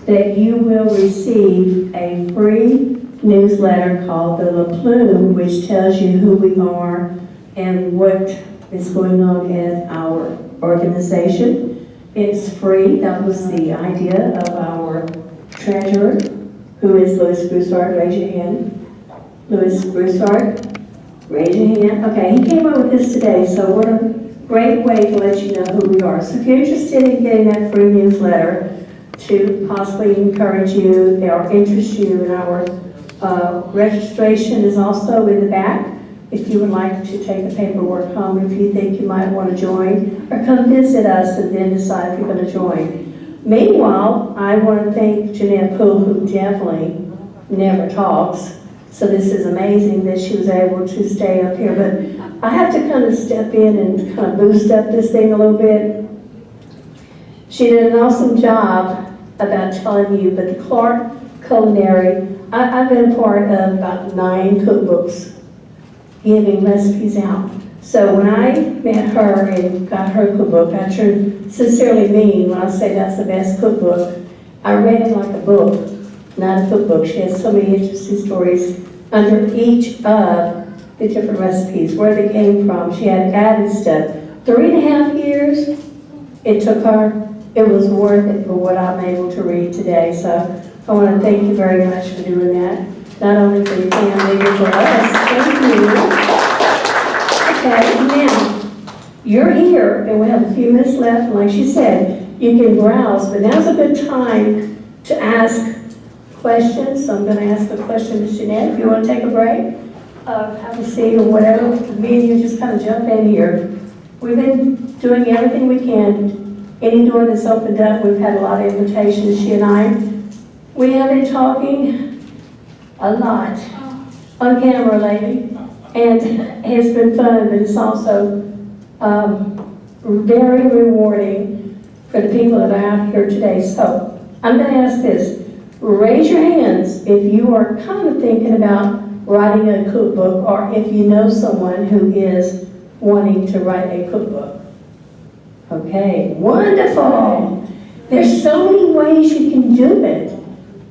that you will receive a free newsletter called the La Plume, which tells you who we are and what is going on at our organization. It's free. That was the idea of our treasurer, who is Louis Broussard. Raise your hand. Louis Broussard, raise your hand. Okay, he came up with this today, so what a great way to let you know who we are. So if you're interested in getting that free newsletter to possibly encourage you or interest you in our registration is also in the back. If you would like to take the paperwork home, if you think you might want to join, or come visit us and then decide if you're going to join. Meanwhile, I want to thank Jeanette Poole, who definitely never talks. So this is amazing that she was able to stay up here. But I have to kind of step in and kind of boost up this thing a little bit. She did an awesome job about telling you, but the Clark Culinary, I've been a part of about 9 cookbooks giving recipes out. So when I met her and got her cookbook, I sincerely mean when I say that's the best cookbook. I read it like a book, not a cookbook. She has so many interesting stories under each of the different recipes, where they came from. She had added stuff. 3.5 years it took her. It was worth it for what I'm able to read today. So I want to thank you very much for doing that. Not only for your family, but for us. Thank you. Okay, now, you're here, and we have a few minutes left. And like she said, you can browse, but now's a good time to ask questions. So I'm going to ask a question to Jeanette. If you want to take a break, have a seat or whatever, me and you just kind of jump in here. We've been doing everything we can. Any door that's opened up, we've had a lot of invitations, she and I. We have been talking a lot on camera lately, and it's been fun, but it's also very rewarding for the people that are out here today. So I'm going to ask this. Raise your hands if you are kind of thinking about writing a cookbook, or if you know someone who is wanting to write a cookbook. Okay, wonderful. There's so many ways you can do it.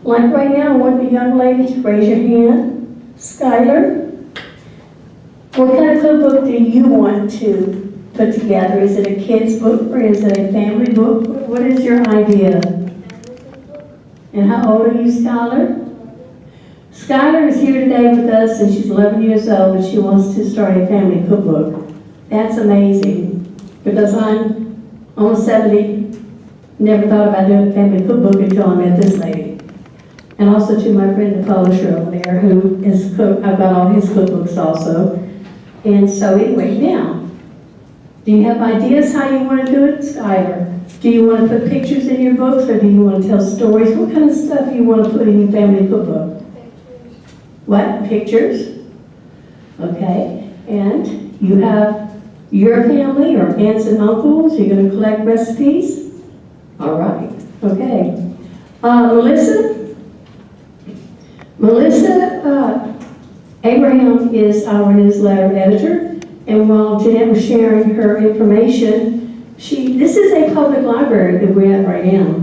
Like right now, I want the young lady to raise your hand. Skylar, what kind of cookbook do you want to put together? Is it a kid's book or is it a family book? What is your idea? And how old are you, Skylar? Skylar is here today with us, and she's 11 years old, and she wants to start a family cookbook. That's amazing, because I'm almost 70, Never thought about doing a family cookbook until I met this lady. And also to my friend, the publisher over there, who is I've got all his cookbooks also. And so anyway, now, do you have ideas how you want to do it, Skylar? Do you want to put pictures in your books, or do you want to tell stories? What kind of stuff you want to put in your family cookbook? Pictures. What? Pictures? Okay. And you have your family or aunts and uncles? You're going to collect recipes? All right. Okay. Melissa Abraham is our newsletter editor, and while Jeanette was sharing her information, this is a public library that we're at right now.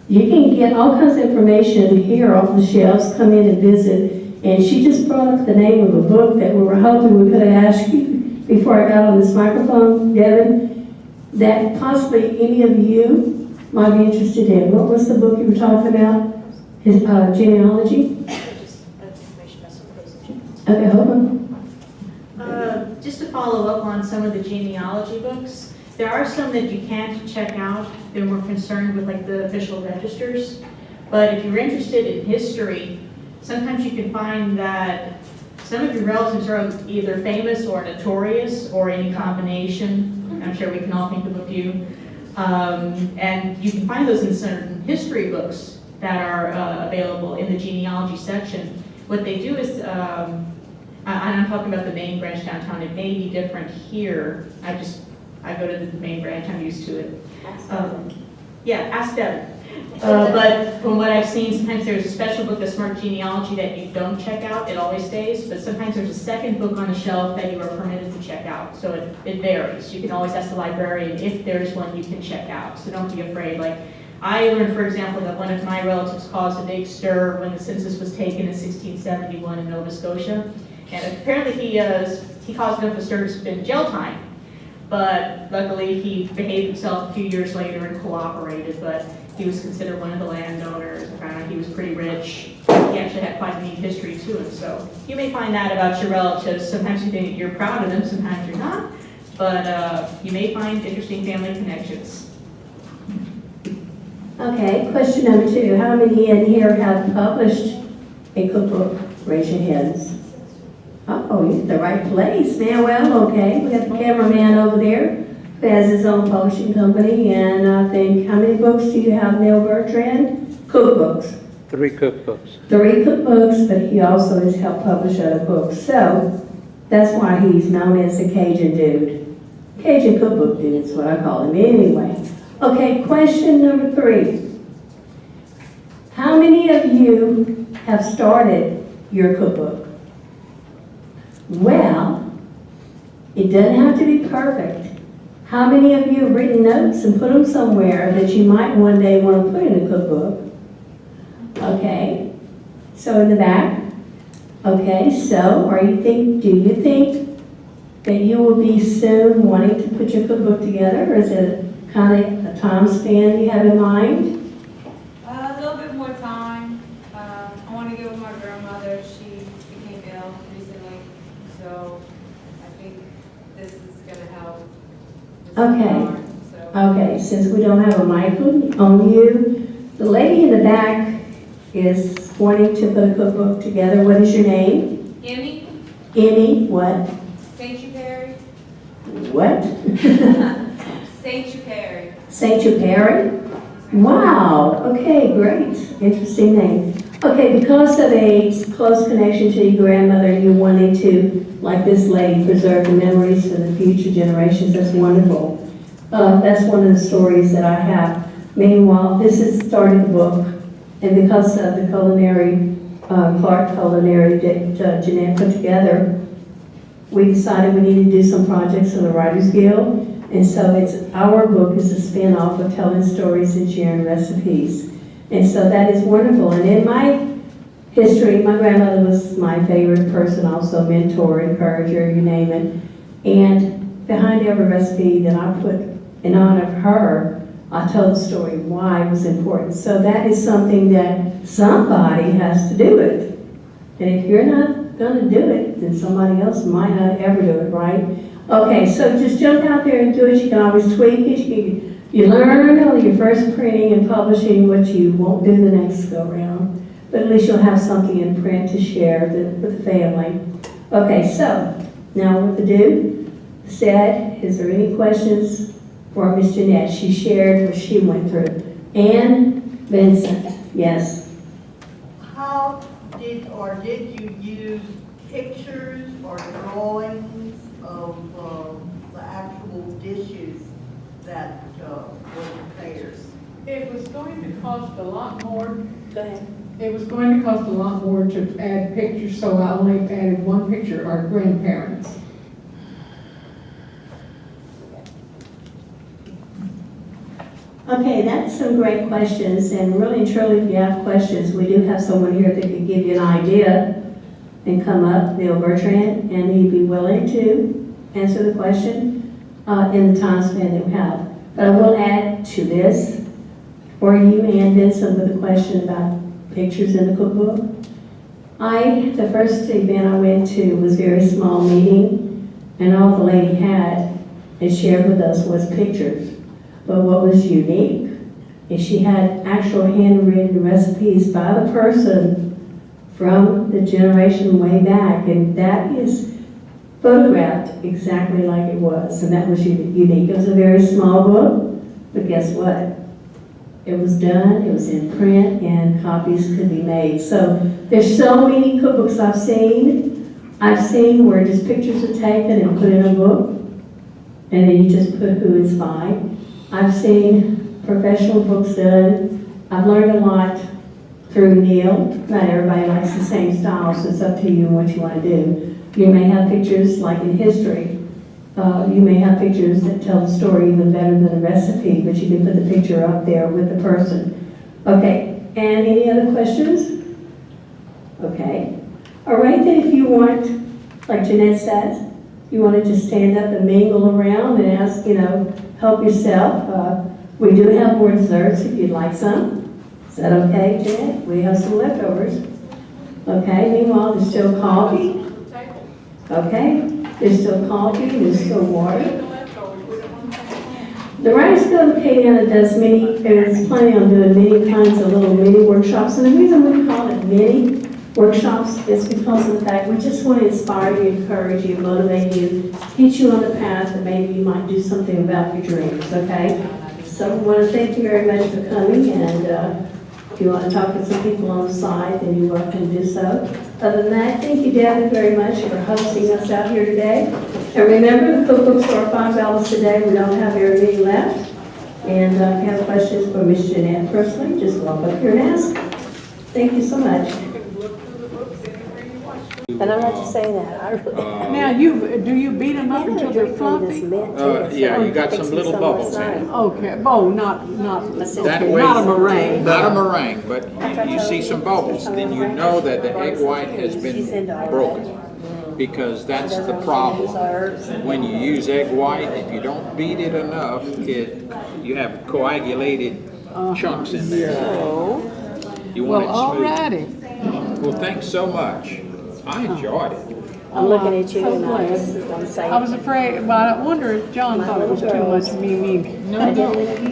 You can get all kinds of information here off the shelves, come in and visit, and she just brought up the name of a book that we were hoping we could have asked you before I got on this microphone, Devin, that possibly any of you might be interested in. What was the book you were talking about? His genealogy? Okay, hold on. Just to follow up on some of the genealogy books, there are some that you can't check out. They're more concerned with like the official registers. But if you're interested in history, sometimes you can find that some of your relatives are either famous or notorious or any combination. I'm sure we can all think of a few. And you can find those in certain history books that are available in the genealogy section. What they do is, I'm talking about the main branch downtown. It may be different here. I go to the main branch. I'm used to it. Yeah, ask Devin. But from what I've seen, sometimes there's a special book that's marked genealogy that you don't check out. It always stays. But sometimes there's a second book on the shelf that you are permitted to check out. So it varies. You can always ask the librarian if there's one you can check out. So don't be afraid. Like, I learned, for example, that one of my relatives caused a big stir when the census was taken in 1671 in Nova Scotia. And apparently he caused enough of a stir to spend jail time. But luckily he behaved himself a few years later and cooperated, but he was considered one of the landowners. He was pretty rich. He actually had quite a neat history to him. So you may find that about your relatives. Sometimes you think you're proud of them, sometimes you're not. But you may find interesting family connections. Okay, question number 2. How many in here have published a cookbook? Raise your hands. Oh, you're at the right place, man. Well, okay. We got the cameraman over there who has his own publishing company. And I think, how many books do you have, Neil Bertrand? Cookbooks. 3 cookbooks. 3 cookbooks, but he also has helped publish other books. So that's why he's known as the Cajun Dude. Cajun Cookbook Dude is what I call him anyway. Okay, question number 3. How many of you have started your cookbook? Well, it doesn't have to be perfect. How many of you have written notes and put them somewhere that you might one day want to put in a cookbook? Okay, so in the back. Okay, so do you think that you will be soon wanting to put your cookbook together, or is it kind of a time span you have in mind? A little bit more time. I want to get with my grandmother. She became ill recently, so I think this is going to help. Okay, since we don't have a mic on you, the lady in the back is wanting to put a cookbook together. What is your name? Emmy? Emmy, what? St. Perry? What? St. Perry. St. Perry? Wow, okay, great. Interesting name. Okay, because of a close connection to your grandmother, you're wanting to, like this lady, preserve the memories for the future generations. That's wonderful. That's one of the stories that I have. Meanwhile, this is starting the book, and because of the culinary, Clark Culinary that Jeanette put together, we decided we needed to do some projects for the Writers Guild. And so our book is a spin-off of telling stories and sharing recipes. And so that is wonderful. And in my history, my grandmother was my favorite person, also mentor, encourager, you name it. And behind every recipe that I put in honor of her, I told the story why it was important. So that is something that somebody has to do it. And if you're not going to do it, then somebody else might not ever do it, right? Okay, so just jump out there and do it. You can always tweak it. You can You learn on your first printing and publishing what you won't do the next go round, but at least you'll have something in print to share with the family. Okay, so now what to do? Said, is there any questions for Miss Jeanette? She shared what she went through. Ann Vincent, yes. How did you use pictures or drawings of the actual dishes that were prepared? It was going to cost a lot more. Go ahead. It was going to cost a lot more to add pictures, so I only added one picture, our grandparents. Okay, that's some great questions, and really and truly, if you have questions, we do have someone here that could give you an idea and come up, Neil Bertrand, and he'd be willing to answer the question in the time span that we have. But I will add to this for you, and Vincent, with a question about pictures in the cookbook. The first event I went to was a very small meeting, and all the lady had and shared with us was pictures. But what was unique is she had actual handwritten recipes by the person from the generation way back, and that is photographed exactly like it was, and that was unique. It was a very small book, but guess what? It was done, it was in print, and copies could be made. So there's so many cookbooks I've seen where just pictures are taken and put in a book, and then you just put who it's by. I've seen professional books done. I've learned a lot through Neil. Not everybody likes the same style, so it's up to you and what you want to do. You may have pictures like in history. You may have pictures that tell the story even better than the recipe, but you can put the picture up there with the person. Okay, and any other questions? Okay. All right, then if you want, like Jeanette says, you want to just stand up and mingle around and ask, help yourself. We do have more desserts if you'd like some. Is that okay, Jeanette? We have some leftovers. Okay, meanwhile, there's still coffee. Okay, there's still coffee, there's still water. The Writers Guild of Acadiana is planning on doing many kinds of little mini workshops, and the reason we call it mini workshops is because of the fact we just want to inspire you, encourage you, motivate you, teach you on the path that maybe you might do something about your dreams, okay? So we want to thank you very much for coming, and if you want to talk to some people on the side, then you're welcome to do so. Other than that, thank you, Devin, very much for hosting us out here today. And remember, the cookbooks are $5 today. We don't have very many left. And if you have questions for Miss Jeanette personally, just walk up here and ask. Thank you so much. And I'm not just saying that. I really Now, do you beat them up until they're fluffy? Yeah, you got some little bubbles in it. Okay, not That okay, way- not a meringue. Not a meringue, but you see some bubbles, then you know that the egg white has been broken. Because that's the problem. When you use egg white, if you don't beat it enough, you have coagulated chunks in there. You want Well, it smooth. alrighty. Well, thanks so much. I enjoyed it. I'm looking at you So and I pleased. was going to say. I was afraid, well, I wonder if John thought it was too much me. I did an interview.